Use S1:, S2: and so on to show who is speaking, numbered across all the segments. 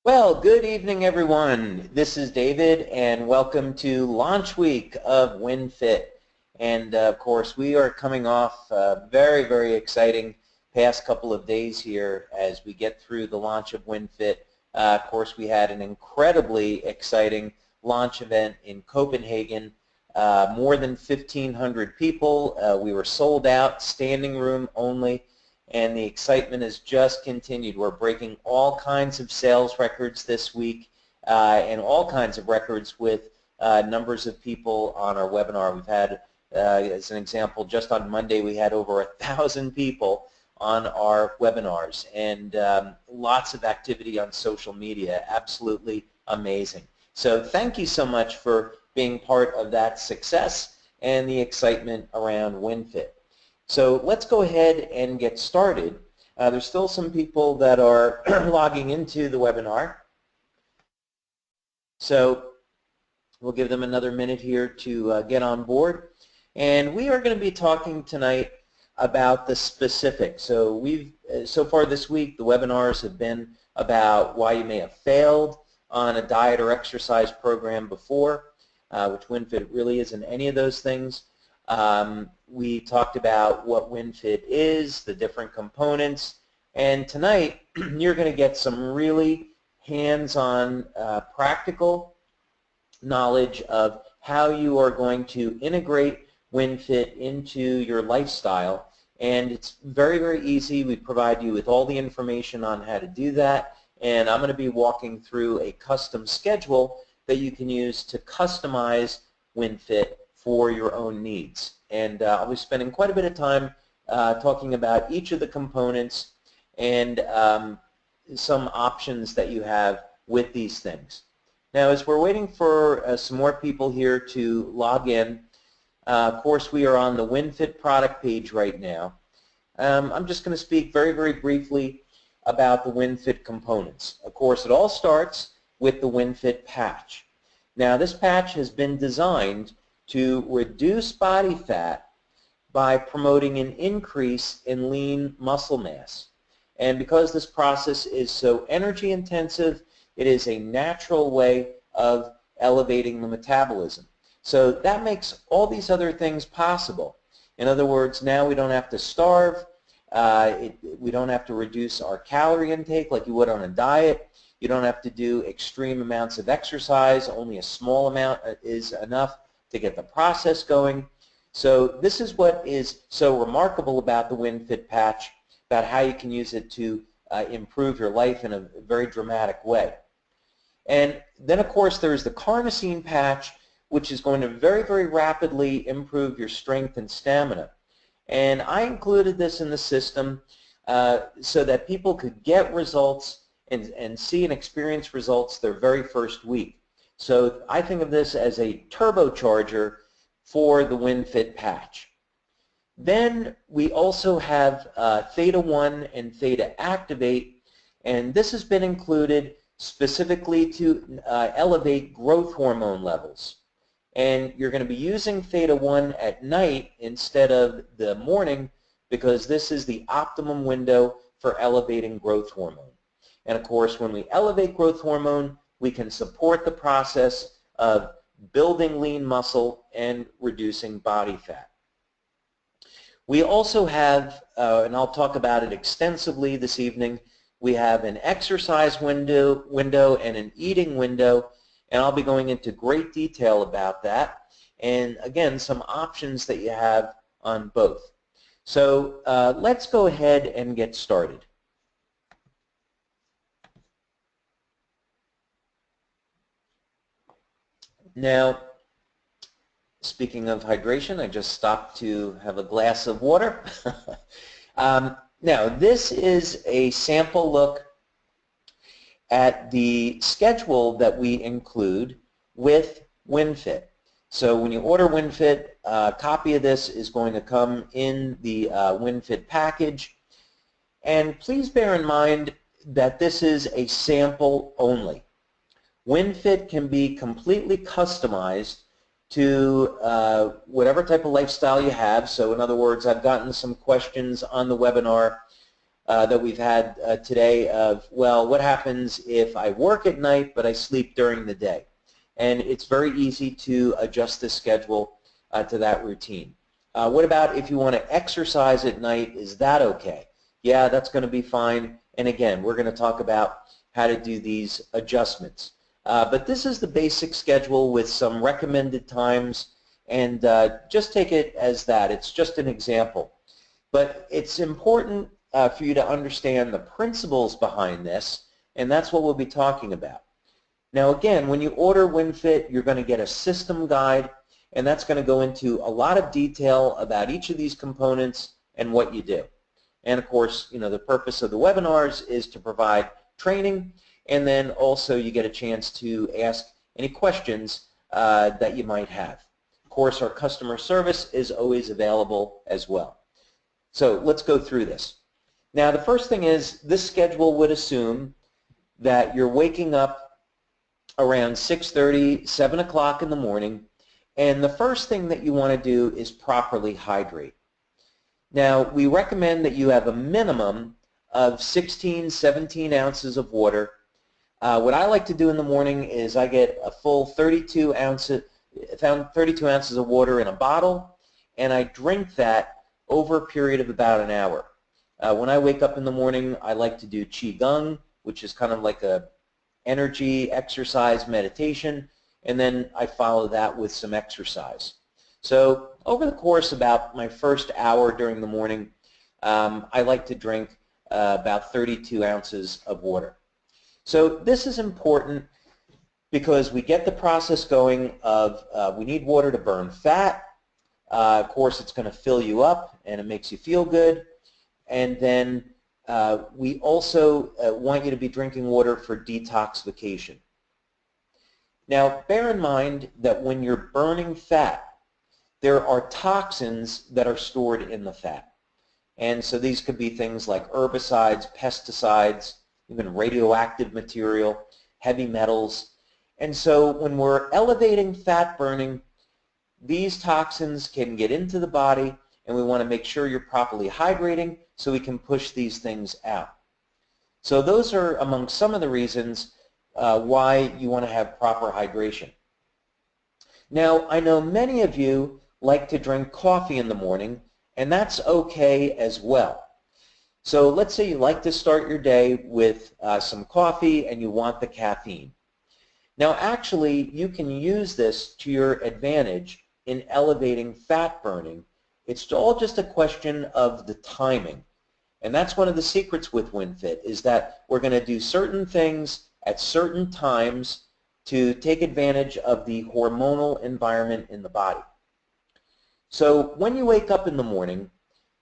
S1: Well, good evening, everyone. This is David, and welcome to launch week of WinFit. And of course, we are coming off a very, very exciting past couple of days here as we get through the launch of WinFit. Of course, we had an incredibly exciting launch event in Copenhagen. More than 1,500 people. We were sold out, standing room only. And the excitement has just continued. We're breaking all kinds of sales records this week and all kinds of records with numbers of people on our webinar. We've had, as an example, just on Monday we had over 1,000 people on our webinars and lots of activity on social media. Absolutely amazing. So thank you so much for being part of that success and the excitement around WinFit. So let's go ahead and get started. There's still some people that are logging into the webinar. So we'll give them another minute here to get on board. And we are going to be talking tonight about the specifics. So so far this week, the webinars have been about why you may have failed on a diet or exercise program before, which WinFit really isn't any of those things. We talked about what WinFit is, the different components, and tonight you're going to get some really hands-on practical knowledge of how you are going to integrate WinFit into your lifestyle. And it's very, very easy. We provide you with all the information on how to do that, and I'm going to be walking through a custom schedule that you can use to customize WinFit for your own needs. And I'll be spending quite a bit of time talking about each of the components and some options that you have with these things. Now, as we're waiting for some more people here to log in, of course we are on the WinFit product page right now. I'm just going to speak very, very briefly about the WinFit components. Of course, it all starts with the WinFit patch. Now, this patch has been designed to reduce body fat by promoting an increase in lean muscle mass. And because this process is so energy intensive, it is a natural way of elevating the metabolism. So that makes all these other things possible. In other words, now we don't have to starve, we don't have to reduce our calorie intake like you would on a diet. You don't have to do extreme amounts of exercise, only a small amount is enough to get the process going. So this is what is so remarkable about the WinFit patch, about how you can use it to improve your life in a very dramatic way. And then, of course, there's the carnosine patch, which is going to very, very rapidly improve your strength and stamina. And I included this in the system so that people could get results and see and experience results their very first week. So I think of this as a turbocharger for the WinFit patch. Then we also have Theta 1 and Theta Activate, and this has been included specifically to elevate growth hormone levels. And you're going to be using Theta 1 at night instead of the morning because this is the optimum window for elevating growth hormone. And of course, when we elevate growth hormone, we can support the process of building lean muscle and reducing body fat. We also have, and I'll talk about it extensively this evening, we have an exercise window and an eating window, and I'll be going into great detail about that. And again, some options that you have on both. So let's go ahead and get started. Now, speaking of hydration, I just stopped to have a glass of water. Now, this is a sample look at the schedule that we include with WinFit. So when you order WinFit, a copy of this is going to come in the WinFit package. And please bear in mind that this is a sample only. WinFit can be completely customized to whatever type of lifestyle you have. So in other words, I've gotten some questions on the webinar that we've had today of, well, what happens if I work at night but I sleep during the day? And it's very easy to adjust this schedule to that routine. What about if you want to exercise at night? Is that okay? Yeah, that's going to be fine. And again, we're going to talk about how to do these adjustments. But this is the basic schedule with some recommended times, and just take it as that. It's just an example. But it's important for you to understand the principles behind this, and that's what we'll be talking about. Now again, when you order WinFit, you're going to get a system guide, and that's going to go into a lot of detail about each of these components and what you do. And of course, you know, the purpose of the webinars is to provide training, and then also you get a chance to ask any questions that you might have. Of course, our customer service is always available as well. So let's go through this. Now the first thing is, this schedule would assume that you're waking up around 6:30, 7 o'clock in the morning, and the first thing that you want to do is properly hydrate. Now we recommend that you have a minimum of 16, 17 ounces of water. What I like to do in the morning is I get a full 32 ounces of water in a bottle, and I drink that over a period of about an hour. When I wake up in the morning, I like to do Qigong, which is kind of like a energy exercise meditation, and then I follow that with some exercise. So over the course about my first hour during the morning, I like to drink about 32 ounces of water. So this is important because we get the process going of we need water to burn fat. Of course, it's going to fill you up and it makes you feel good. And then we also want you to be drinking water for detoxification. Now, bear in mind that when you're burning fat, there are toxins that are stored in the fat. And so these could be things like herbicides, pesticides, even radioactive material, heavy metals. And so when we're elevating fat burning, these toxins can get into the body, and we want to make sure you're properly hydrating so we can push these things out. So those are among some of the reasons why you want to have proper hydration. Now, I know many of you like to drink coffee in the morning, and that's okay as well. So let's say you like to start your day with some coffee and you want the caffeine. Now actually, you can use this to your advantage in elevating fat burning. It's all just a question of the timing. And that's one of the secrets with WinFit, is that we're going to do certain things at certain times to take advantage of the hormonal environment in the body. So when you wake up in the morning,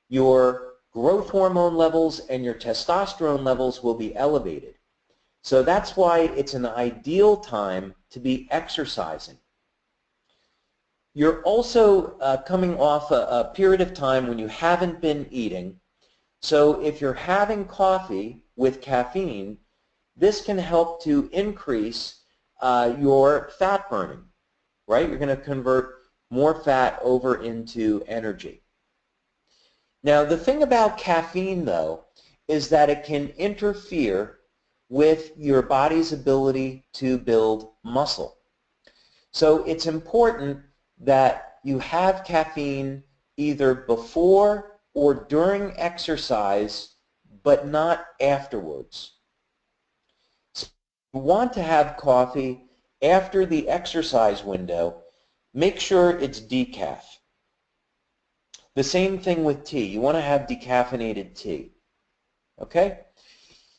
S1: your growth hormone levels and your testosterone levels will be elevated. So that's why it's an ideal time to be exercising. You're also coming off a period of time when you haven't been eating. So if you're having coffee with caffeine, this can help to increase your fat burning, right? You're going to convert more fat over into energy. Now, the thing about caffeine, though, is that it can interfere with your body's ability to build muscle. So it's important that you have caffeine either before or during exercise, but not afterwards. So if you want to have coffee after the exercise window, make sure it's decaf. The same thing with tea. You want to have decaffeinated tea. Okay?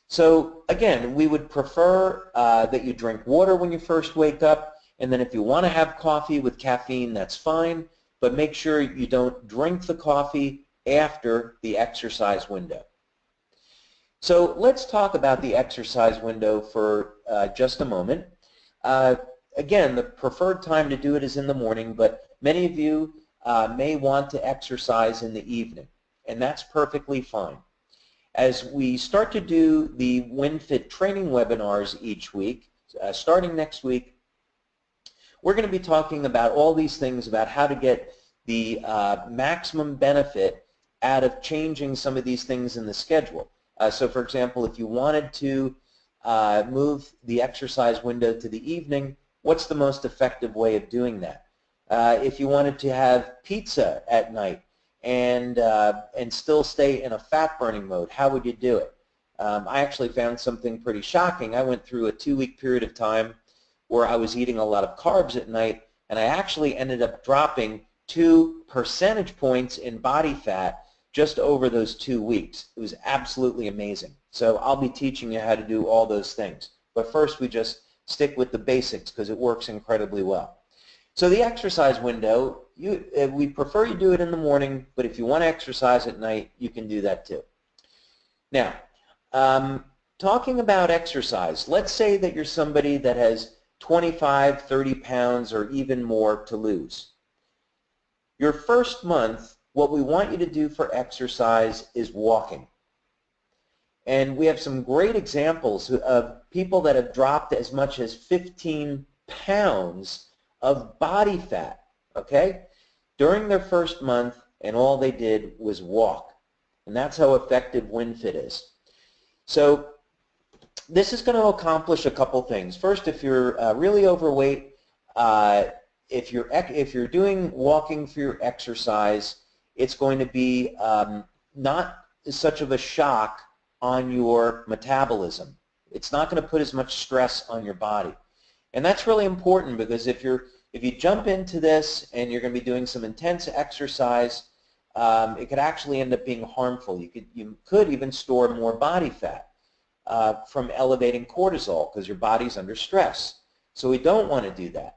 S1: So again, we would prefer that you drink water when you first wake up, and then if you want to have coffee with caffeine, that's fine, but make sure you don't drink the coffee after the exercise window. So let's talk about the exercise window for just a moment. Again, the preferred time to do it is in the morning, but many of you may want to exercise in the evening, and that's perfectly fine. As we start to do the WinFit training webinars each week, starting next week, we're going to be talking about all these things about how to get the maximum benefit out of changing some of these things in the schedule. So for example, if you wanted to move the exercise window to the evening, what's the most effective way of doing that? If you wanted to have pizza at night and still stay in a fat-burning mode, how would you do it? I actually found something pretty shocking. I went through a 2-week period of time where I was eating a lot of carbs at night, and I actually ended up dropping 2 percentage points in body fat just over those 2 weeks. It was absolutely amazing. So I'll be teaching you how to do all those things. But first we just stick with the basics because it works incredibly well. So the exercise window, we prefer you do it in the morning, but if you want to exercise at night, you can do that too. Now, talking about exercise, let's say that you're somebody that has 25, 30 pounds or even more to lose. Your first month, what we want you to do for exercise is walking. And we have some great examples of people that have dropped as much as 15 pounds of body fat, okay, during their first month, and all they did was walk. And that's how effective WinFit is. So this is going to accomplish a couple things. First, if you're really overweight, if you're doing walking for your exercise, it's going to be not such of a shock on your metabolism. It's not going to put as much stress on your body. And that's really important because if you jump into this and you're going to be doing some intense exercise, it could actually end up being harmful. You could even store more body fat from elevating cortisol because your body's under stress. So we don't want to do that.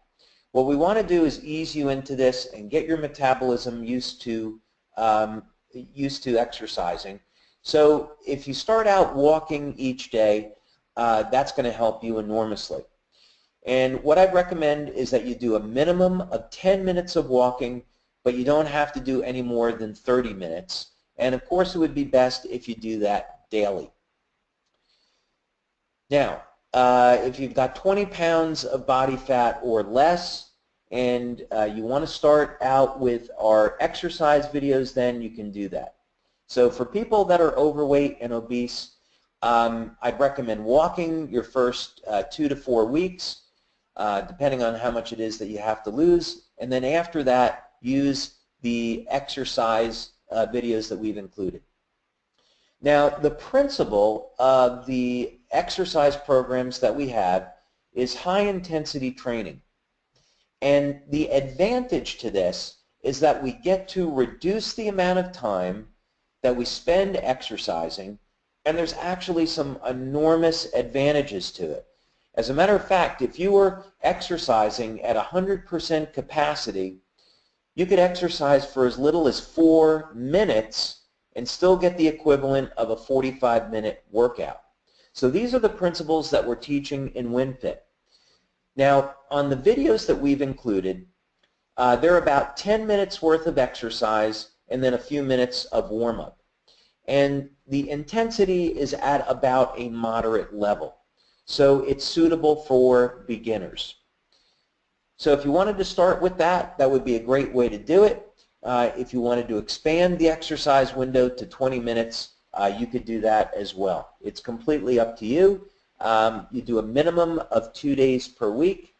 S1: What we want to do is ease you into this and get your metabolism used to exercising. So if you start out walking each day, that's going to help you enormously. And what I'd recommend is that you do a minimum of 10 minutes of walking, but you don't have to do any more than 30 minutes. And of course, it would be best if you do that daily. Now, if you've got 20 pounds of body fat or less, and you want to start out with our exercise videos, then you can do that. So for people that are overweight and obese, I'd recommend walking your first 2 to 4 weeks, depending on how much it is that you have to lose. And then after that, use the exercise videos that we've included. Now, the principle of the exercise programs that we have is high-intensity training. And the advantage to this is that we get to reduce the amount of time that we spend exercising, and there's actually some enormous advantages to it. As a matter of fact, if you were exercising at 100% capacity, you could exercise for as little as 4 minutes and still get the equivalent of a 45-minute workout. So these are the principles that we're teaching in WinFit. Now, on the videos that we've included, they're about 10 minutes worth of exercise and then a few minutes of warm-up. And the intensity is at about a moderate level. So it's suitable for beginners. So if you wanted to start with that, that would be a great way to do it. If you wanted to expand the exercise window to 20 minutes, you could do that as well. It's completely up to you. You do a minimum of 2 days per week,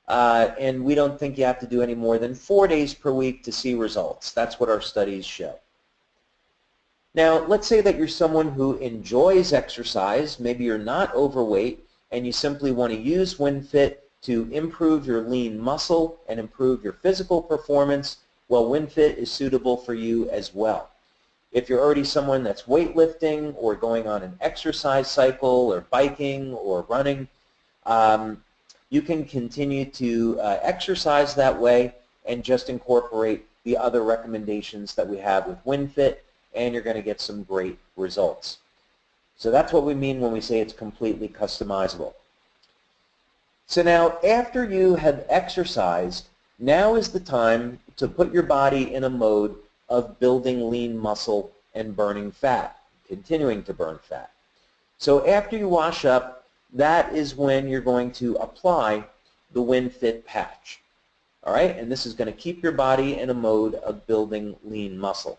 S1: and we don't think you have to do any more than 4 days per week to see results. That's what our studies show. Now, let's say that you're someone who enjoys exercise. Maybe you're not overweight, and you simply want to use WinFit to improve your lean muscle and improve your physical performance. Well, WinFit is suitable for you as well. If you're already someone that's weightlifting or going on an exercise cycle or biking or running, you can continue to exercise that way and just incorporate the other recommendations that we have with WinFit, and you're going to get some great results. So that's what we mean when we say it's completely customizable. So now, after you have exercised, now is the time to put your body in a mode of building lean muscle and burning fat, continuing to burn fat. So after you wash up, that is when you're going to apply the WinFit patch. All right, and this is going to keep your body in a mode of building lean muscle.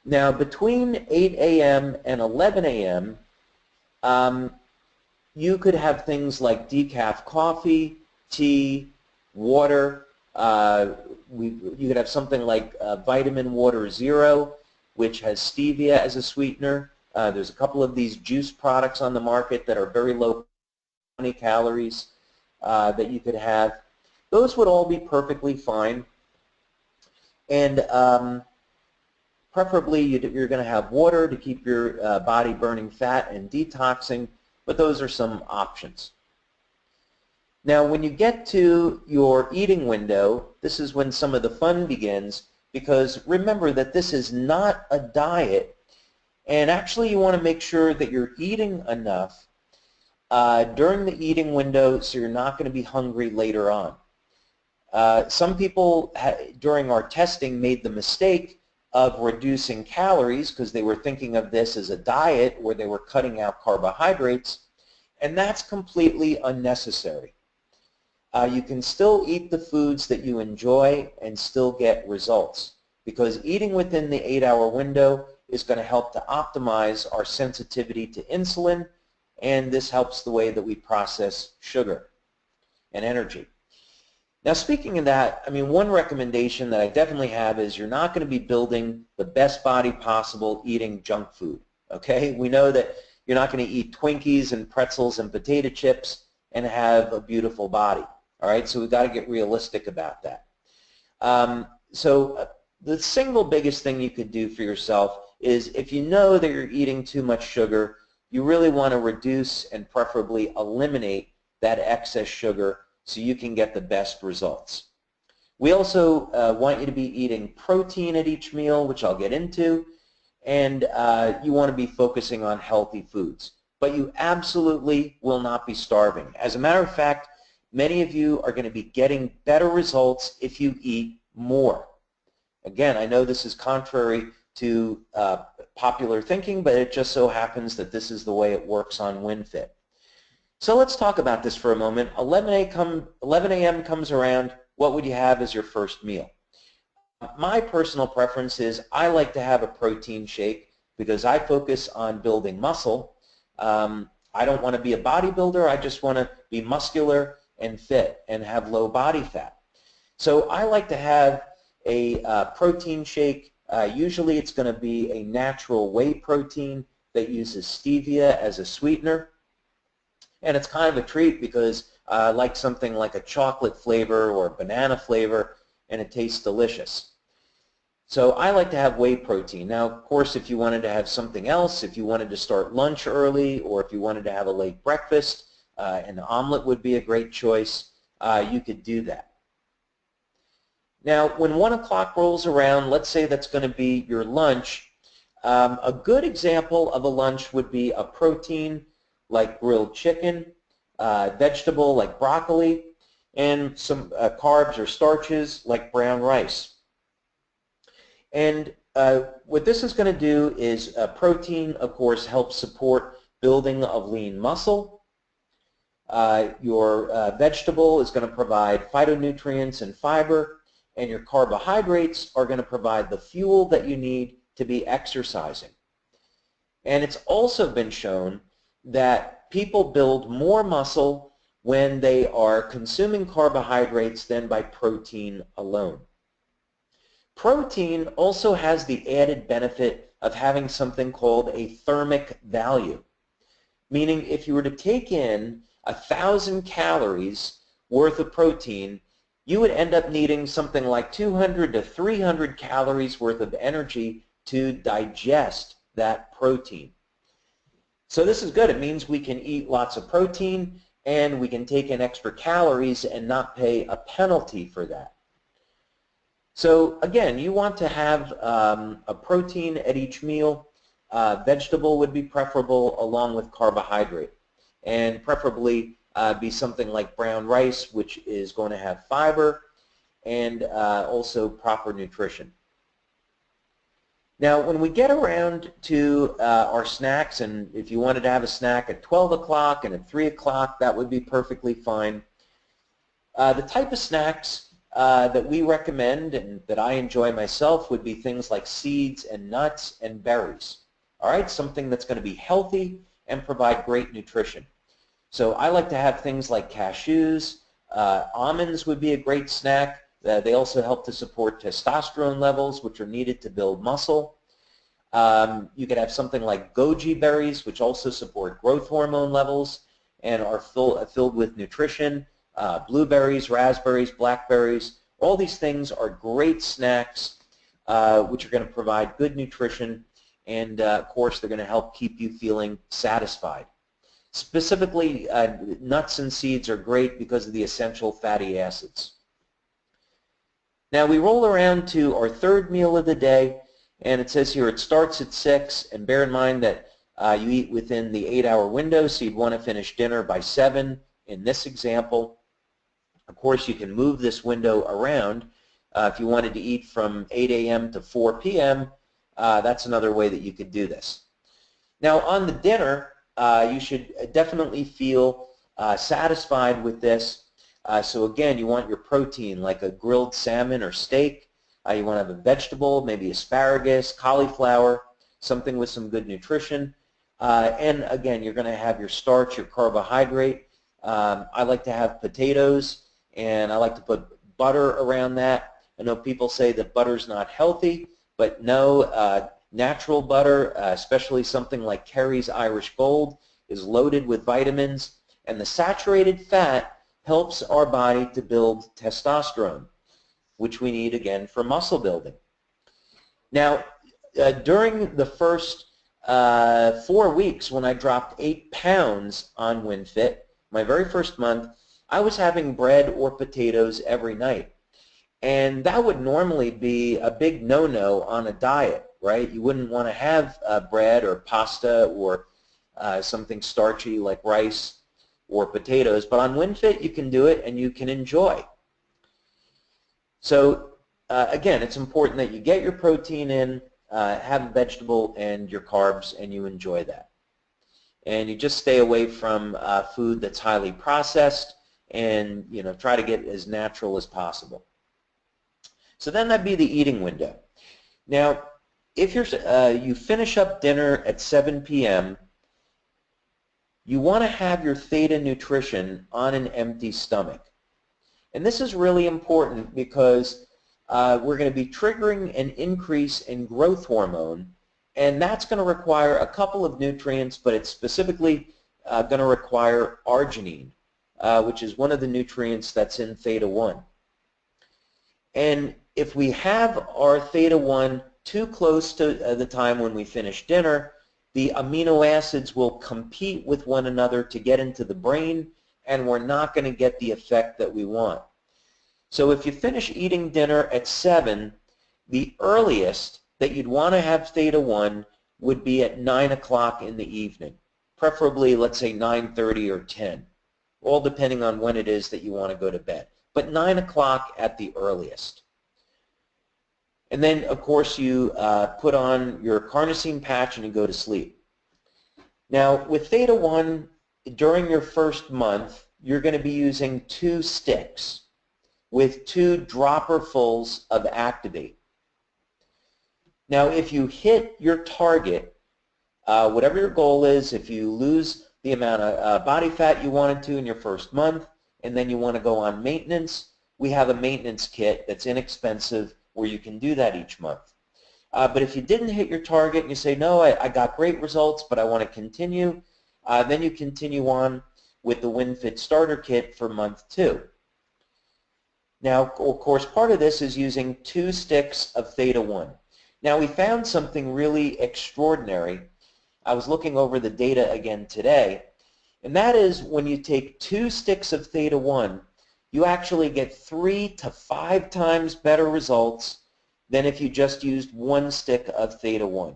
S1: Now, between 8 a.m. and 11 a.m., you could have things like decaf coffee, tea, water. You could have something like Vitamin Water Zero, which has stevia as a sweetener. There's a couple of these juice products on the market that are very low 20 calories that you could have. Those would all be perfectly fine. And preferably you're going to have water to keep your body burning fat and detoxing, but those are some options. Now when you get to your eating window, this is when some of the fun begins, because remember that this is not a diet, and actually you want to make sure that you're eating enough during the eating window so you're not going to be hungry later on. Some people during our testing made the mistake of reducing calories because they were thinking of this as a diet where they were cutting out carbohydrates, and that's completely unnecessary. You can still eat the foods that you enjoy and still get results, because eating within the 8-hour window is going to help to optimize our sensitivity to insulin, and this helps the way that we process sugar and energy. Now speaking of that, I mean, one recommendation that I definitely have is you're not going to be building the best body possible eating junk food, okay? We know that you're not going to eat Twinkies and pretzels and potato chips and have a beautiful body, all right? So we've got to get realistic about that. The single biggest thing you could do for yourself is if you know that you're eating too much sugar, you really want to reduce and preferably eliminate that excess sugar so you can get the best results. We also want you to be eating protein at each meal, which I'll get into, and you want to be focusing on healthy foods. But you absolutely will not be starving. As a matter of fact, many of you are going to be getting better results if you eat more. Again, I know this is contrary to popular thinking, but it just so happens that this is the way it works on WinFit. So let's talk about this for a moment. 11 a.m. comes around, what would you have as your first meal? My personal preference is I like to have a protein shake because I focus on building muscle. I don't want to be a bodybuilder, I just want to be muscular and fit and have low body fat. So I like to have a protein shake. Usually it's going to be a natural whey protein that uses stevia as a sweetener. And it's kind of a treat because I like something like a chocolate flavor or banana flavor, and it tastes delicious. So I like to have whey protein. Now, of course, if you wanted to have something else, if you wanted to start lunch early, or if you wanted to have a late breakfast, an omelet would be a great choice. You could do that. Now, when 1 o'clock rolls around, let's say that's going to be your lunch. A good example of a lunch would be a protein like grilled chicken, vegetable like broccoli, and some carbs or starches like brown rice. And what this is going to do is protein, of course, helps support building of lean muscle. Your vegetable is going to provide phytonutrients and fiber, and your carbohydrates are going to provide the fuel that you need to be exercising. And it's also been shown that people build more muscle when they are consuming carbohydrates than by protein alone. Protein also has the added benefit of having something called a thermic value, meaning if you were to take in 1,000 calories worth of protein, you would end up needing something like 200 to 300 calories worth of energy to digest that protein. So this is good. It means we can eat lots of protein and we can take in extra calories and not pay a penalty for that. So again, you want to have a protein at each meal. Vegetable would be preferable along with carbohydrate, and preferably be something like brown rice, which is going to have fiber and also proper nutrition. Now, when we get around to our snacks, and if you wanted to have a snack at 12 o'clock and at 3 o'clock, that would be perfectly fine. The type of snacks that we recommend and that I enjoy myself would be things like seeds and nuts and berries. All right, something that's going to be healthy and provide great nutrition. So I like to have things like cashews. Almonds would be a great snack. They also help to support testosterone levels, which are needed to build muscle. You could have something like goji berries, which also support growth hormone levels and are filled with nutrition. Blueberries, raspberries, blackberries, all these things are great snacks which are going to provide good nutrition, and of course they're going to help keep you feeling satisfied. Specifically, nuts and seeds are great because of the essential fatty acids. Now we roll around to our third meal of the day, and it says here it starts at 6, and bear in mind that you eat within the 8-hour window, so you'd want to finish dinner by 7 in this example. Of course, you can move this window around. If you wanted to eat from 8 a.m. to 4 p.m., that's another way that you could do this. Now on the dinner, you should definitely feel satisfied with this. So again, you want your protein like a grilled salmon or steak. You want to have a vegetable, maybe asparagus, cauliflower, something with some good nutrition. And again, you're going to have your starch, your carbohydrate. I like to have potatoes, and I like to put butter around that. I know people say that butter's not healthy, but no, natural butter, especially something like Kerry's Irish Gold, is loaded with vitamins, and the saturated fat helps our body to build testosterone, which we need, again, for muscle building. Now, during the first 4 weeks when I dropped 8 pounds on WinFit, my very first month, I was having bread or potatoes every night. And that would normally be a big no-no on a diet, right? You wouldn't want to have bread or pasta or something starchy like rice or potatoes. But on WinFit, you can do it and you can enjoy. So again, it's important that you get your protein in, have a vegetable and your carbs, and you enjoy that. And you just stay away from food that's highly processed, and try to get as natural as possible. So then that'd be the eating window. Now, if you finish up dinner at 7 p.m., you want to have your theta nutrition on an empty stomach. And this is really important because we're going to be triggering an increase in growth hormone, and that's going to require a couple of nutrients, but it's specifically going to require arginine, which is one of the nutrients that's in theta-1. And if we have our theta-1 too close to the time when we finish dinner, the amino acids will compete with one another to get into the brain, and we're not going to get the effect that we want. So if you finish eating dinner at 7, the earliest that you'd want to have theta-1 would be at 9 o'clock in the evening, preferably, let's say, 9:30 or 10, all depending on when it is that you want to go to bed. But 9 o'clock at the earliest. And then, of course, you put on your carnosine patch and you go to sleep. Now, with theta-1, during your first month, you're going to be using 2 sticks with 2 dropperfuls of Activate. Now, if you hit your target, whatever your goal is, if you lose the amount of body fat you wanted to in your first month, and then you want to go on maintenance, we have a maintenance kit that's inexpensive where you can do that each month. But if you didn't hit your target and you say, no, I got great results, but I want to continue, then you continue on with the WinFit Starter Kit for month 2. Now, of course, part of this is using 2 sticks of theta-1. Now, we found something really extraordinary. I was looking over the data again today, and that is when you take 2 sticks of theta-1, you actually get 3 to 5 times better results than if you just used 1 stick of theta-1.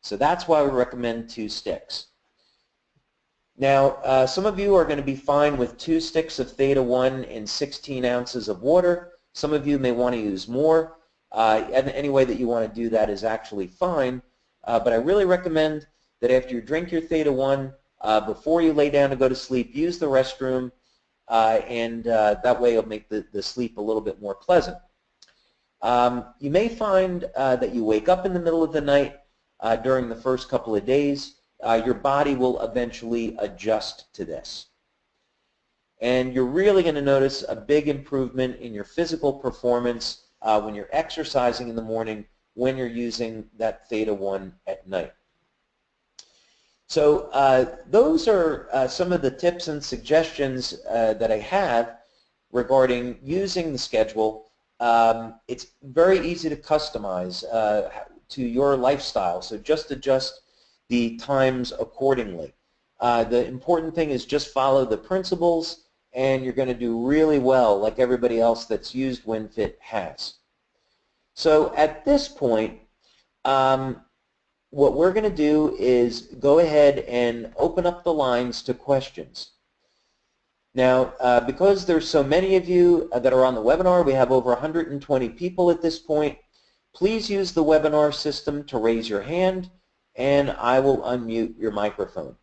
S1: So that's why we recommend 2 sticks. Now, some of you are going to be fine with 2 sticks of theta-1 in 16 ounces of water. Some of you may want to use more. And any way that you want to do that is actually fine. But I really recommend that after you drink your theta-1, before you lay down to go to sleep, use the restroom, and that way it'll make the sleep a little bit more pleasant. You may find that you wake up in the middle of the night during the first couple of days. Your body will eventually adjust to this. And you're really going to notice a big improvement in your physical performance when you're exercising in the morning, when you're using that Theta 1 at night. So those are some of the tips and suggestions that I have regarding using the schedule. It's very easy to customize to your lifestyle, so just adjust the times accordingly. The important thing is just follow the principles, and you're going to do really well like everybody else that's used WinFit has. So at this point, what we're going to do is go ahead and open up the lines to questions. Now, because there's so many of you that are on the webinar, we have over 120 people at this point, please use the webinar system to raise your hand, and I will unmute your microphone.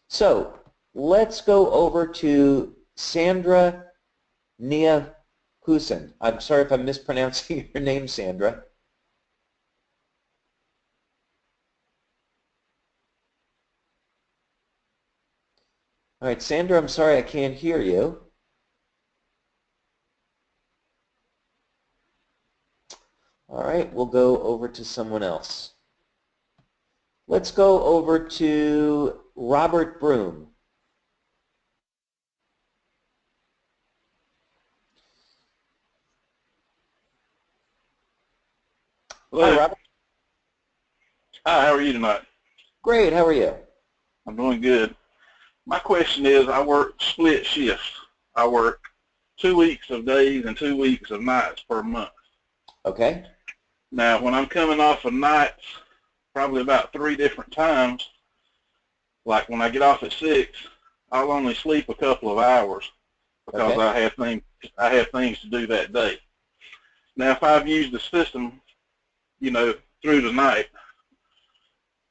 S1: So let's go over to Sandra Nia-Husen. I'm sorry if I'm mispronouncing your name, Sandra. All right, Sandra, I'm sorry I can't hear you. All right, we'll go over to someone else. Let's go over to Robert Broom.
S2: Hello.
S1: Hi, Robert.
S2: Hi, how are you tonight?
S1: Great, how are you?
S2: I'm doing good. My question is, I work split shifts. I work 2 weeks of days and 2 weeks of nights per month.
S1: Okay.
S2: Now, when I'm coming off of nights, probably about 3 different times, like when I get off at 6, I'll only sleep a couple of hours because
S1: Okay.
S2: I have things to do that day. Now, if I've used the system, you know, through the night,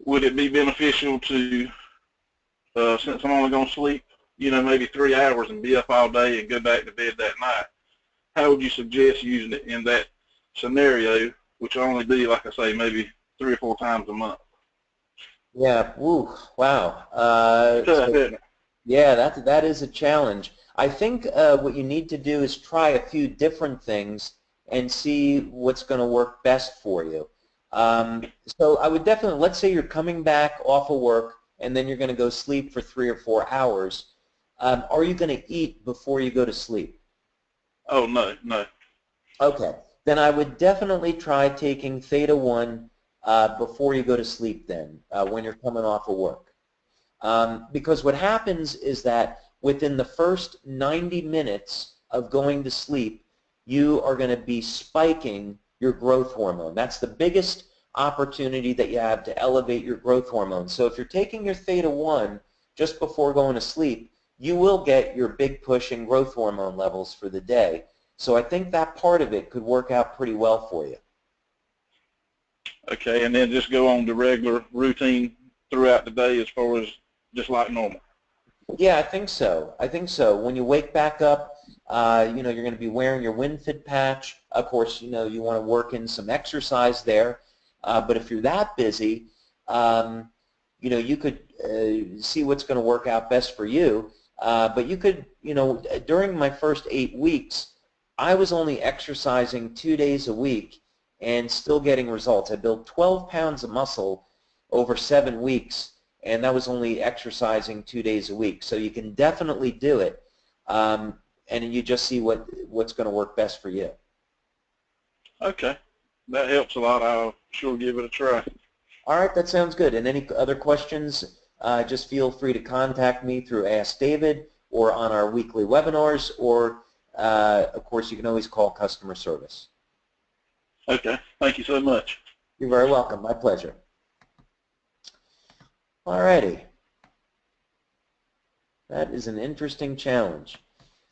S2: would it be beneficial to, since I'm only going to sleep, you know, maybe 3 hours and be up all day and go back to bed that night, how would you suggest using it in that scenario, which will only be, like I say, maybe 3 or 4 times a month?
S1: Yeah, woo, wow. Yeah, that is a challenge. I think what you need to do is try a few different things and see what's going to work best for you. So I would definitely, let's say you're coming back off of work and then you're going to go sleep for 3 or 4 hours. Are you going to eat before you go to sleep?
S2: Oh, no, no.
S1: Okay, then I would definitely try taking Theta 1 before you go to sleep then, when you're coming off of work. Because what happens is that within the first 90 minutes of going to sleep, you are going to be spiking your growth hormone. That's the biggest opportunity that you have to elevate your growth hormone. So if you're taking your Theta 1 just before going to sleep, you will get your big push in growth hormone levels for the day. So I think that part of it could work out pretty well for you.
S2: Okay, and then just go on the regular routine throughout the day as far as just like normal.
S1: Yeah, I think so. I think so. When you wake back up, you know, you're going to be wearing your WinFit patch. Of course, you know, you want to work in some exercise there. But if you're that busy, you know, you could see what's going to work out best for you. But you could, you know, during my first 8 weeks, I was only exercising 2 days a week and still getting results. I built 12 pounds of muscle over 7 weeks. And that was only exercising 2 days a week. So you can definitely do it, and you just see what's going to work best for you.
S2: Okay, that helps a lot. I'll sure give it a try.
S1: All right, that sounds good. And any other questions, just feel free to contact me through Ask David or on our weekly webinars, or of course you can always call customer service.
S2: Okay, thank you so much.
S1: You're very welcome. My pleasure. All righty. That is an interesting challenge.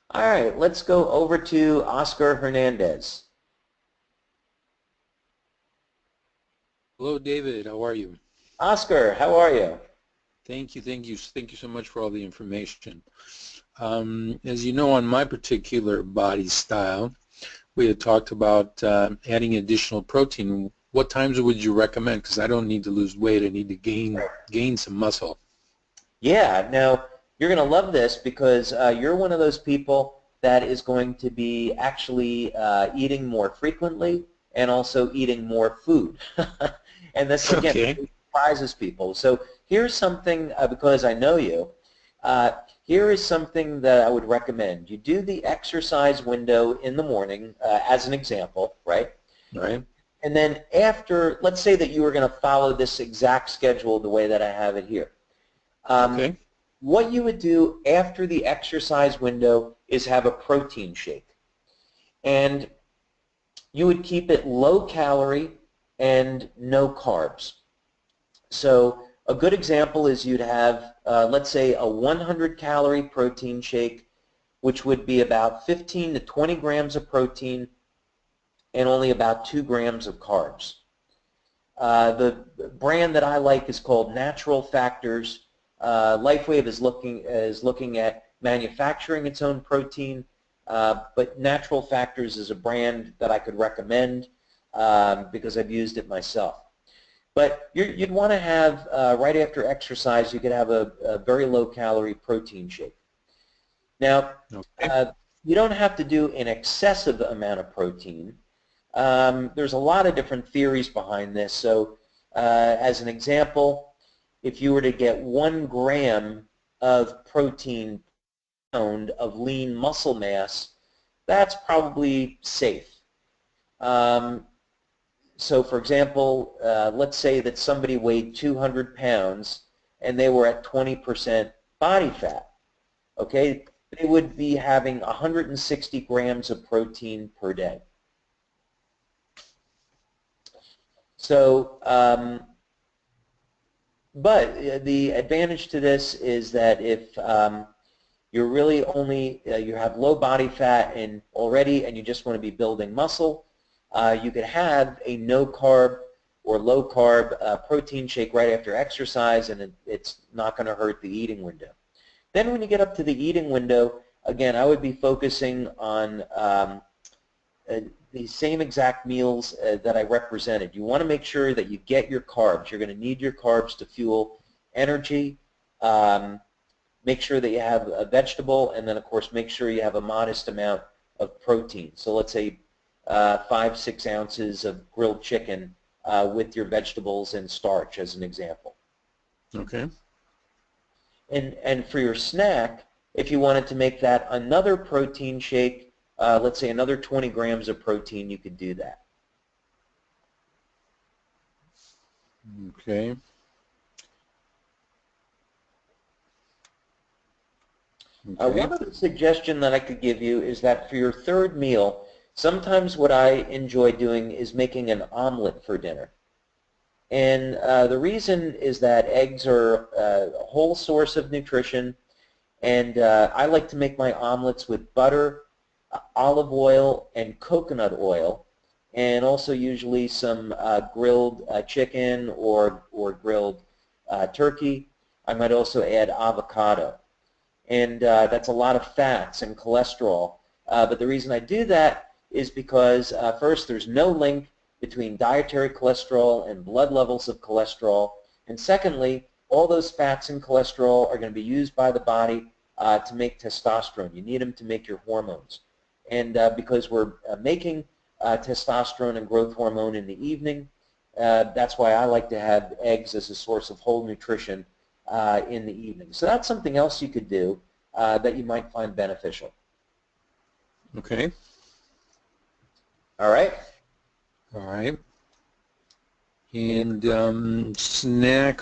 S1: All right, let's go over to Oscar Hernandez.
S3: Hello, David. How are you?
S1: Oscar, how are you?
S3: Thank you so much for all the information. As you know, on my particular body style, we had talked about adding additional protein. What times would you recommend? Because I don't need to lose weight. I need to gain some muscle.
S1: Yeah, now you're going to love this because you're one of those people that is going to be actually eating more frequently and also eating more food. And this, again,
S3: Okay.
S1: surprises people. So here's something, because I know you, here is something that I would recommend. You do the exercise window in the morning, as an example, right?
S3: All right.
S1: And then after, let's say that you were going to follow this exact schedule the way that I have it here.
S3: Okay.
S1: What you would do after the exercise window is have a protein shake. And you would keep it low calorie and no carbs. So a good example is you'd have, let's say, a 100 calorie protein shake, which would be about 15 to 20 grams of protein and only about 2 grams of carbs. The brand that I like is called Natural Factors. LifeWave is looking at manufacturing its own protein, but Natural Factors is a brand that I could recommend because I've used it myself. But you'd want to have, right after exercise, you could have a very low-calorie protein shake. Now,
S3: Okay.
S1: you don't have to do an excessive amount of protein. There's a lot of different theories behind this. So as an example, if you were to get 1 gram of protein pound of lean muscle mass, that's probably safe. So for example, let's say that somebody weighed 200 pounds and they were at 20% body fat. Okay, they would be having 160 grams of protein per day. So, but the advantage to this is that if you're really only, you have low body fat and you just want to be building muscle, you could have a no-carb or low-carb protein shake right after exercise, and it's not going to hurt the eating window. Then when you get up to the eating window, again, I would be focusing on the same exact meals that I represented. You want to make sure that you get your carbs. You're going to need your carbs to fuel energy. Make sure that you have a vegetable, and then of course make sure you have a modest amount of protein. So let's say 5-6 ounces of grilled chicken with your vegetables and starch as an example.
S3: Okay.
S1: And for your snack, if you wanted to make that another protein shake, let's say another 20 grams of protein, you could do that.
S3: Okay. Okay.
S1: One other suggestion that I could give you is that for your third meal, sometimes what I enjoy doing is making an omelet for dinner. And the reason is that eggs are a whole source of nutrition, and I like to make my omelets with butter, olive oil, and coconut oil, and also usually some grilled chicken or grilled turkey. I might also add avocado. And that's a lot of fats and cholesterol. But the reason I do that is because, first, there's no link between dietary cholesterol and blood levels of cholesterol. And secondly, all those fats and cholesterol are going to be used by the body to make testosterone. You need them to make your hormones. And because we're making testosterone and growth hormone in the evening, that's why I like to have eggs as a source of whole nutrition in the evening. So that's something else you could do that you might find beneficial.
S3: Okay.
S1: All right?
S3: All right. And snack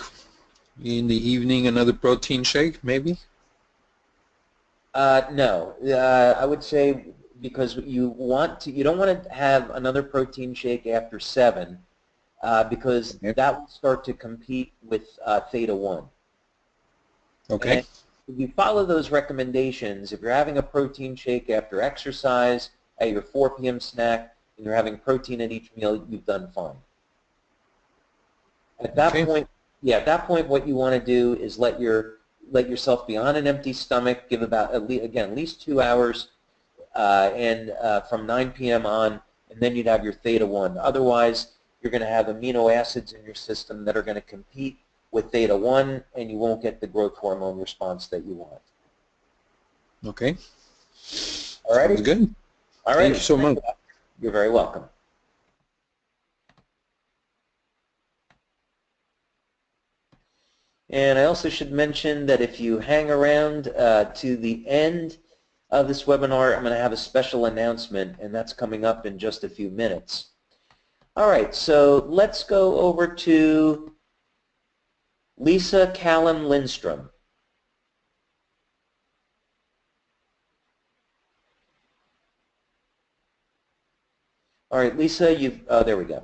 S3: in the evening, another protein shake, maybe?
S1: No. I would say because you don't want to have another protein shake after 7 because
S3: Okay.
S1: that will start to compete with theta 1.
S3: Okay.
S1: And if you follow those recommendations, if you're having a protein shake after exercise, at your 4 p.m. snack, and you're having protein at each meal, you've done fine. At that
S3: Okay.
S1: point, yeah, at that point, what you want to do is let your let yourself be on an empty stomach. Give about, at least 2 hours, and from 9 p.m. on, and then you'd have your theta 1. Otherwise, you're going to have amino acids in your system that are going to compete with theta 1, and you won't get the growth hormone response that you want.
S3: Okay.
S1: All right.
S3: Sounds good.
S1: All right.
S3: Thank you so much.
S1: You're very welcome. And I also should mention that if you hang around to the end of this webinar, I'm going to have a special announcement, and that's coming up in just a few minutes. All right, so let's go over to Lisa Callum Lindstrom. All right, Lisa, there we go.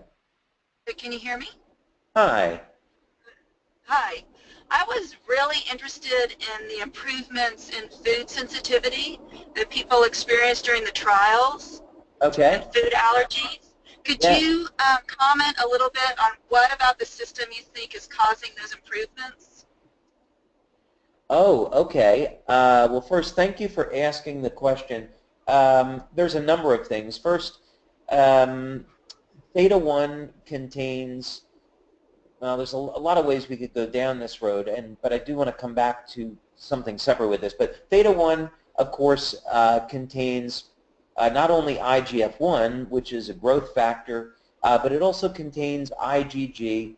S4: Can you hear me?
S1: Hi.
S4: Hi. I was really interested in the improvements in food sensitivity that people experienced during the trials
S1: Okay.
S4: and food allergies. Could
S1: Yes.
S4: you comment a little bit on what about the system you think is causing those improvements?
S1: Oh, okay. Well, first, thank you for asking the question. There's a number of things. First, theta 1 contains, well, there's a lot of ways we could go down this road, but I do want to come back to something separate with this. But theta 1, of course, contains not only IGF-1, which is a growth factor, but it also contains IgG,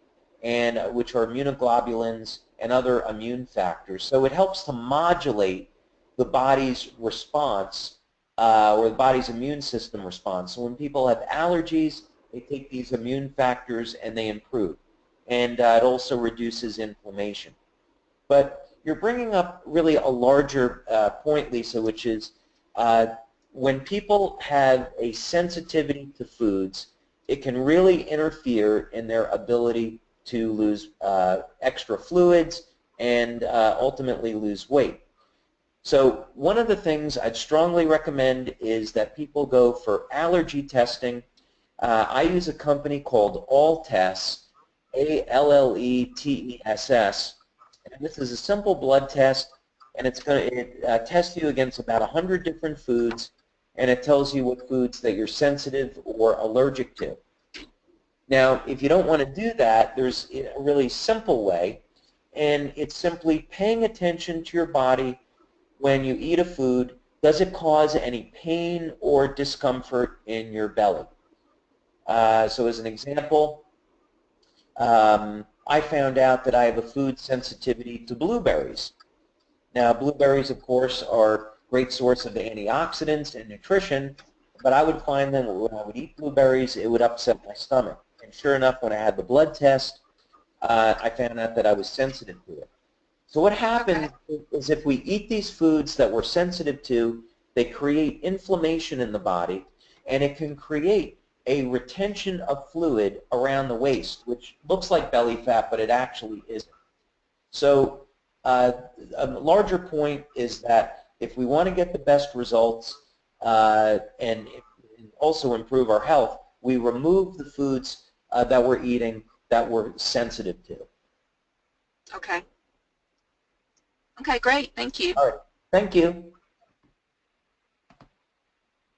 S1: which are immunoglobulins and other immune factors. So it helps to modulate the body's response, or the body's immune system response. So when people have allergies, they take these immune factors and they improve. And it also reduces inflammation. But you're bringing up really a larger point, Lisa, which is when people have a sensitivity to foods, it can really interfere in their ability to lose extra fluids and ultimately lose weight. So one of the things I'd strongly recommend is that people go for allergy testing. I use a company called Alltess, ALLETESS, and this is a simple blood test, and it tests you against about 100 different foods, and it tells you what foods that you're sensitive or allergic to. Now, if you don't want to do that, there's a really simple way, and it's simply paying attention to your body when you eat a food. Does it cause any pain or discomfort in your belly? So as an example, I found out that I have a food sensitivity to blueberries. Now, blueberries, of course, are a great source of antioxidants and nutrition, but I would find that when I would eat blueberries, it would upset my stomach. And sure enough, when I had the blood test, I found out that I was sensitive to it. So what happens is if we eat these foods that we're sensitive to, they create inflammation in the body, and it can create a retention of fluid around the waist, which looks like belly fat, but it actually isn't. So a larger point is that if we want to get the best results and also improve our health, we remove the foods that we're eating that we're sensitive to.
S4: Okay. Okay, great. Thank you.
S1: All right. Thank you.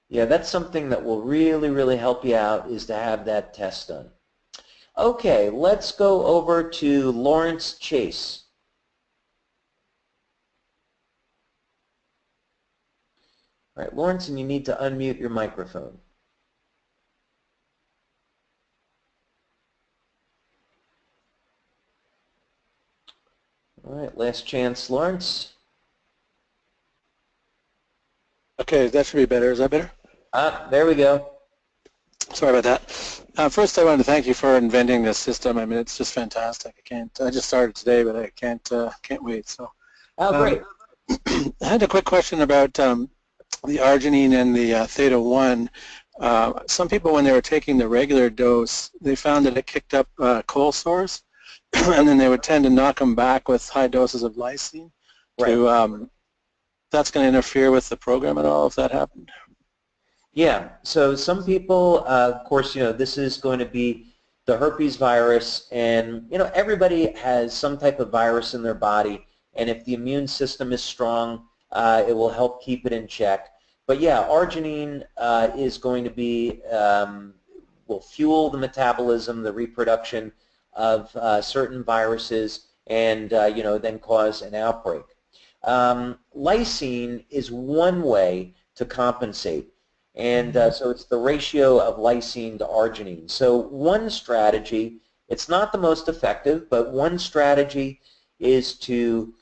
S1: Yeah, that's something that will really, really help you out, is to have that test done. Okay, let's go over to Lawrence Chase. All right, Lawrence, and you need to unmute your microphone. All right, last chance, Lawrence.
S5: Okay, that should be better. Is that better?
S1: There we go.
S5: Sorry about that. First, I wanted to thank you for inventing this system. I mean, it's just fantastic. I just started today, but I can't wait. So,
S1: Oh, great.
S5: I had a quick question about the arginine and the theta 1. Some people, when they were taking the regular dose, they found that it kicked up cold sores, and then they would tend to knock them back with high doses of lysine.
S1: Right.
S5: That's going to interfere with the program at all if that happened?
S1: Yeah, so some people, of course, this is going to be the herpes virus, and, everybody has some type of virus in their body and if the immune system is strong, it will help keep it in check. But yeah, arginine is going to be, will fuel the metabolism, the reproduction of certain viruses, and then cause an outbreak. Lysine is one way to compensate, and so it's the ratio of lysine to arginine. So one strategy, it's not the most effective, but one strategy is to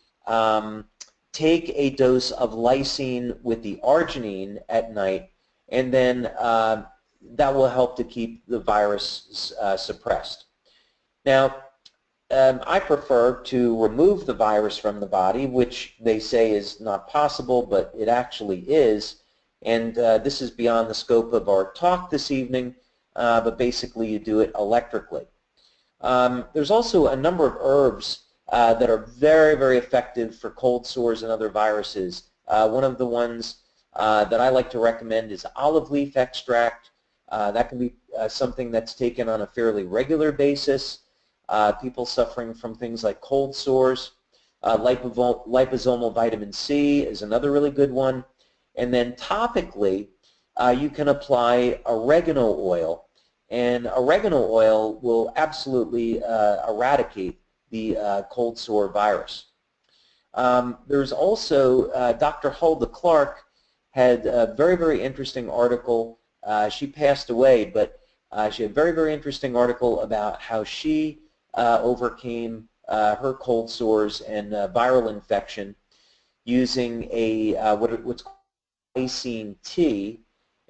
S1: take a dose of lysine with the arginine at night, and then that will help to keep the virus suppressed. Now, I prefer to remove the virus from the body, which they say is not possible, but it actually is. And this is beyond the scope of our talk this evening, but basically you do it electrically. There's also a number of herbs that are very, very effective for cold sores and other viruses. One of the ones that I like to recommend is olive leaf extract. That can be something that's taken on a fairly regular basis. People suffering from things like cold sores. Liposomal vitamin C is another really good one. And then topically, you can apply oregano oil. And oregano oil will absolutely eradicate the cold sore virus. There's also Dr. Hulda Clark had a very, very interesting article. She passed away, but she had a very, very interesting article about how she overcame her cold sores and viral infection using a what's called lysine tea,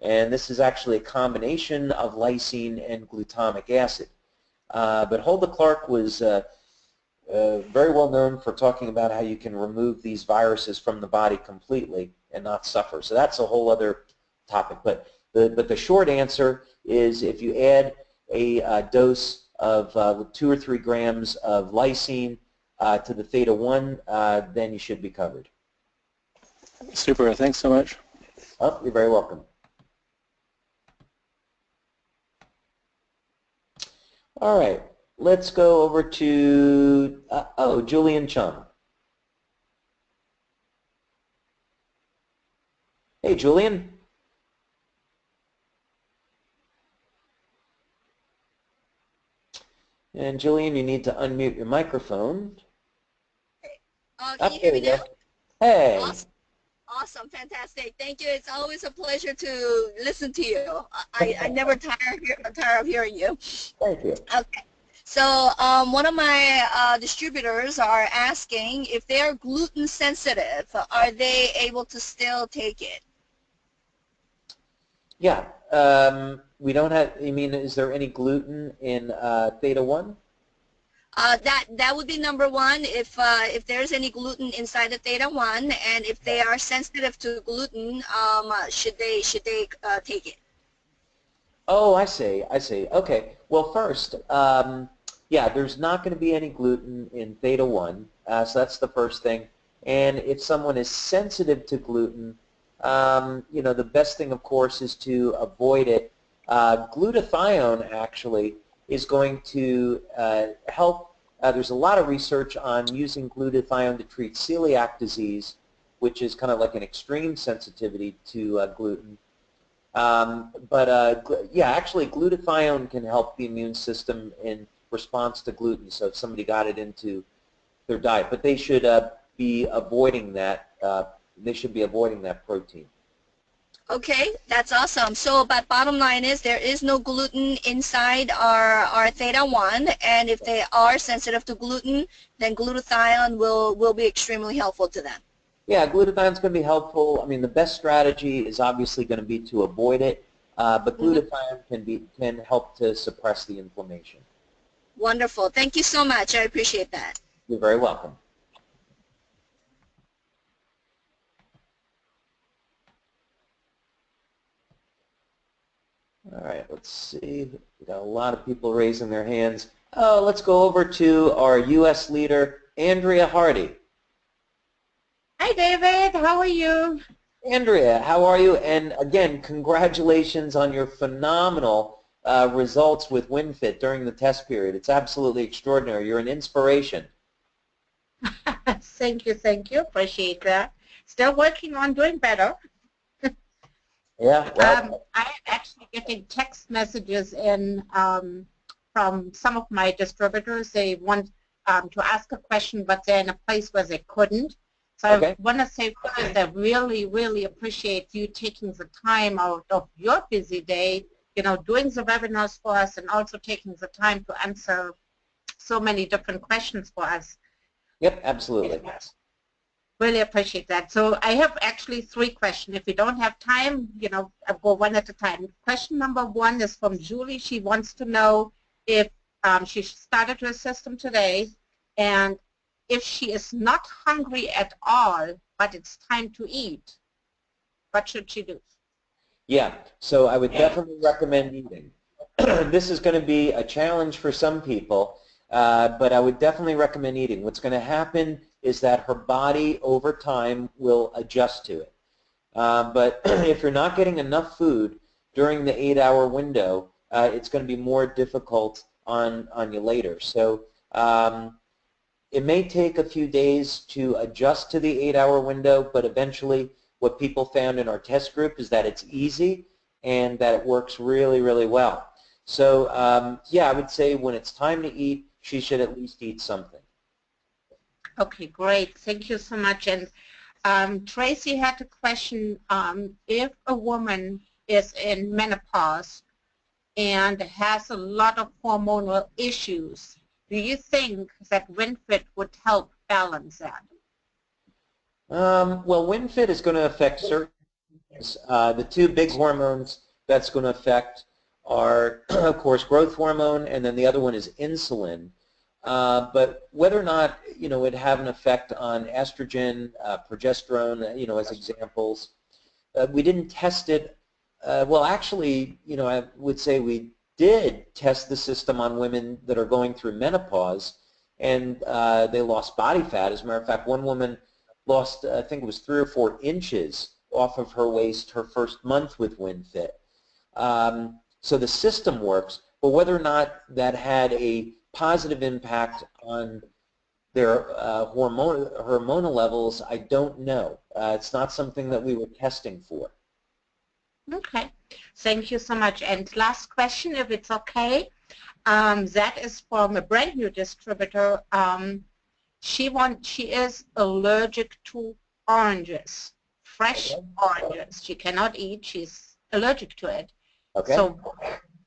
S1: and this is actually a combination of lysine and glutamic acid. But Hulda Clark was very well known for talking about how you can remove these viruses from the body completely and not suffer. So that's a whole other topic. But the short answer is if you add a dose of 2 or 3 grams of lysine to the theta-1, then you should be covered.
S5: Super. Thanks so much.
S1: Oh, you're very welcome. All right. Let's go over to, Julian Chung. Hey, Julian. And Julian, you need to unmute your microphone.
S6: Can you hear me now?
S1: Hey.
S6: Awesome, fantastic. Thank you. It's always a pleasure to listen to you. I never tire of hearing you.
S1: Thank you.
S6: Okay. So one of my distributors are asking if they are gluten sensitive, are they able to still take it?
S1: Yeah. We don't have, I mean, is there any gluten in theta-1?
S6: That would be number one, if there's any gluten inside the theta-1, and if they are sensitive to gluten, should they take it?
S1: Oh, I see. I see. Okay. Well, first, yeah, there's not going to be any gluten in theta-1, so that's the first thing. And if someone is sensitive to gluten, the best thing, of course, is to avoid it. Glutathione, actually, is going to help. There's a lot of research on using glutathione to treat celiac disease, which is kind of like an extreme sensitivity to gluten. Yeah, actually, glutathione can help the immune system in response to gluten. So if somebody got it into their diet, but they should be avoiding that. They should be avoiding that protein.
S6: Okay, that's awesome. So, but bottom line is there is no gluten inside our theta-1, and if they are sensitive to gluten, then glutathione will be extremely helpful to them.
S1: Yeah, glutathione is going to be helpful. I mean, the best strategy is obviously going to be to avoid it, but glutathione can help to suppress the inflammation.
S6: Wonderful. Thank you so much. I appreciate that.
S1: You're very welcome. All right, let's see. We got a lot of people raising their hands. Oh, let's go over to our U.S. leader, Andrea Hardy.
S7: Hi, David. How are you?
S1: Andrea, how are you? And again, congratulations on your phenomenal results with WinFit during the test period. It's absolutely extraordinary. You're an inspiration.
S7: Thank you, thank you. Appreciate that. Still working on doing better.
S1: Yeah, well,
S7: I'm actually getting text messages in from some of my distributors. They want to ask a question, but they're in a place where they couldn't. So I
S1: okay.
S7: want to say first, I really, really appreciate you taking the time out of your busy day, doing the webinars for us and also taking the time to answer so many different questions for us.
S1: Yep, absolutely.
S7: Really appreciate that. So I have actually 3 questions. If we don't have time, I'll go one at a time. Question number 1 is from Julie. She wants to know if she started her system today, and if she is not hungry at all, but it's time to eat, what should she do?
S1: Yeah, so I would definitely recommend eating. This is going to be a challenge for some people, but I would definitely recommend eating. What's going to happen is that her body over time will adjust to it. But if you're not getting enough food during the 8-hour window, it's going to be more difficult on you later. So it may take a few days to adjust to the 8-hour window, but eventually what people found in our test group is that it's easy and that it works really, really well. So yeah, I would say when it's time to eat, she should at least eat something.
S7: Okay, great. Thank you so much. And Tracy had a question. If a woman is in menopause and has a lot of hormonal issues, do you think that WinFit would help balance that?
S1: Well, WinFit is going to affect certain things. The 2 big hormones that's going to affect are, of course, growth hormone, and then the other one is insulin. But whether or not, it have an effect on estrogen, progesterone, as examples, we didn't test it. Well, actually, I would say we did test the system on women that are going through menopause, and they lost body fat. As a matter of fact, one woman lost, I think it was 3 or 4 inches off of her waist her first month with WinFit. So the system works, but whether or not that had a positive impact on their hormonal levels, I don't know. It's not something that we were testing for.
S7: Okay, thank you so much. And last question, if it's okay, that is from a brand new distributor. She is allergic to oranges, fresh oranges. She cannot eat. She's allergic to it.
S1: Okay.
S7: So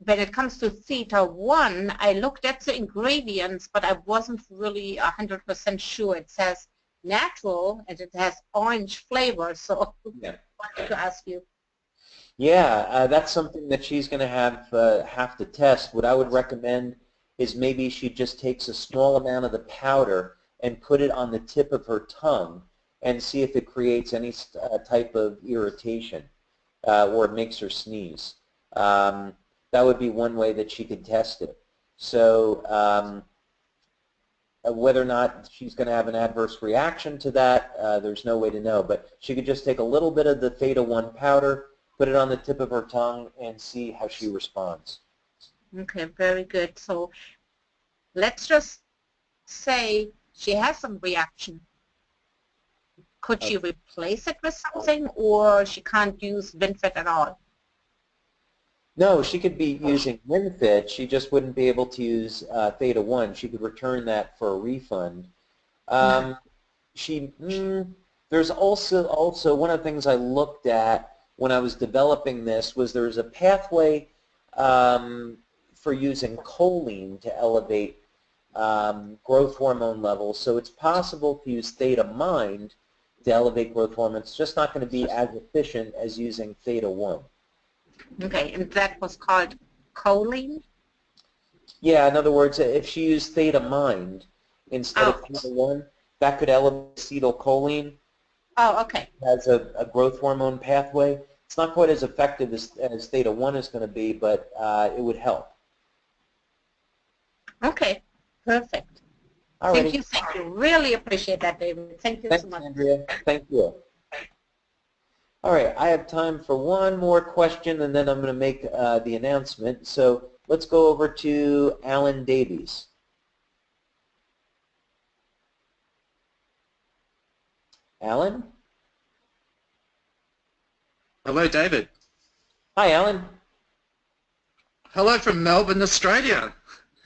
S7: when it comes to Theta 1, I looked at the ingredients, but I wasn't really 100% sure. It says natural, and it has orange flavor. So
S1: Yeah.
S7: I wanted to ask you.
S1: Yeah, that's something that she's going to have to test. What I would recommend is maybe she just takes a small amount of the powder and put it on the tip of her tongue and see if it creates any type of irritation or it makes her sneeze. That would be one way that she could test it. So whether or not she's going to have an adverse reaction to that, there's no way to know. But she could just take a little bit of the Theta 1 powder, put it on the tip of her tongue, and see how she responds.
S7: Okay, very good. So let's just say she has some reaction. Could she replace it with something, or she can't use WinFit at all?
S1: No, she could be using WinFit. She just wouldn't be able to use Theta 1. She could return that for a refund. There's also one of the things I looked at when I was developing this was there's a pathway for using choline to elevate growth hormone levels. So it's possible to use Theta Mind to elevate growth hormones. It's just not going to be as efficient as using Theta 1.
S7: Okay, and that was called choline?
S1: Yeah, in other words, if she used Theta Mind instead of Theta 1, that could elevate acetylcholine.
S7: Oh, okay.
S1: As a growth hormone pathway. It's not quite as effective as Theta 1 is going to be, but it would help.
S7: Okay, perfect.
S1: Alrighty.
S7: Thank you. Really appreciate that, David. Thank you
S1: Thanks,
S7: so much.
S1: Andrea. Thank you. All right, I have time for one more question, and then I'm going to make the announcement. So let's go over to Alan Davies. Alan?
S8: Hello, David.
S1: Hi, Alan.
S8: Hello from Melbourne, Australia.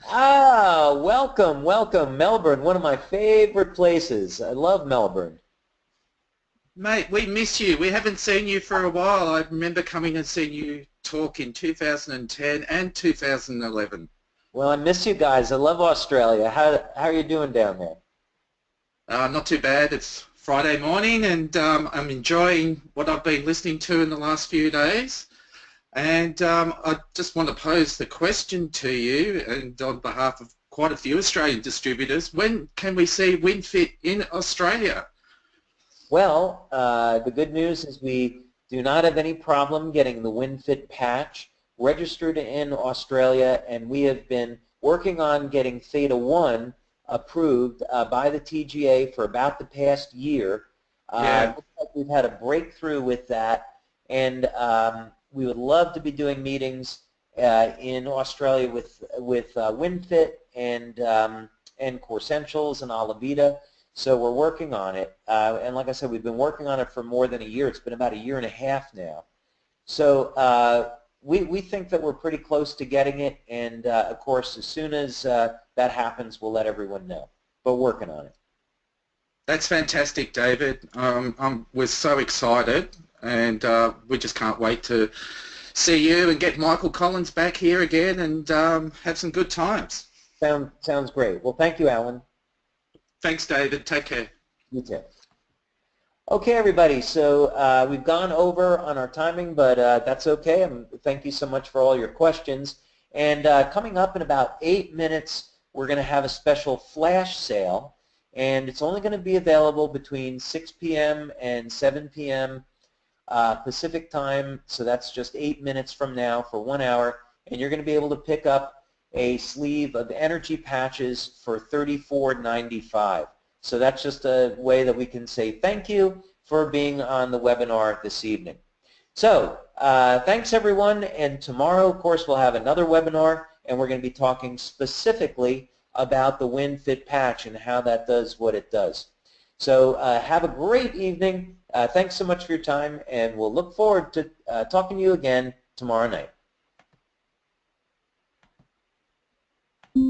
S1: Ah, welcome, welcome. Melbourne, one of my favorite places. I love Melbourne.
S8: Mate, we miss you. We haven't seen you for a while. I remember coming and seeing you talk in 2010 and 2011.
S1: Well, I miss you guys. I love Australia. How are you doing down there?
S8: Not too bad. It's Friday morning and I'm enjoying what I've been listening to in the last few days. And I just want to pose the question to you, and on behalf of quite a few Australian distributors, when can we see WinFit in Australia?
S1: Well, the good news is we do not have any problem getting the WinFit patch registered in Australia, and we have been working on getting Theta 1 approved by the TGA for about the past year.
S8: Yeah.
S1: Looks like we've had a breakthrough with that, and we would love to be doing meetings in Australia with WinFit and Corsentials and Alavita. So we're working on it. And like I said, we've been working on it for more than a year. It's been about a year and a half now. So we think that we're pretty close to getting it. And of course, as soon as that happens, we'll let everyone know. But working on it.
S8: That's fantastic, David. We're so excited, and we just can't wait to see you and get Michael Collins back here again and have some good times.
S1: Sounds great. Well, thank you, Alan.
S8: Thanks, David. Take care.
S1: You too. Okay, everybody. So we've gone over on our timing, but that's okay. Thank you so much for all your questions. And coming up in about 8 minutes, we're going to have a special flash sale. And it's only going to be available between 6 p.m. and 7 p.m. Pacific time, so that's just 8 minutes from now for 1 hour, and you're going to be able to pick up a sleeve of energy patches for $34.95. So that's just a way that we can say thank you for being on the webinar this evening. So thanks everyone, and tomorrow of course we'll have another webinar, and we're going to be talking specifically about the WinFit patch and how that does what it does. So have a great evening. Thanks so much for your time, and we'll look forward to talking to you again tomorrow night.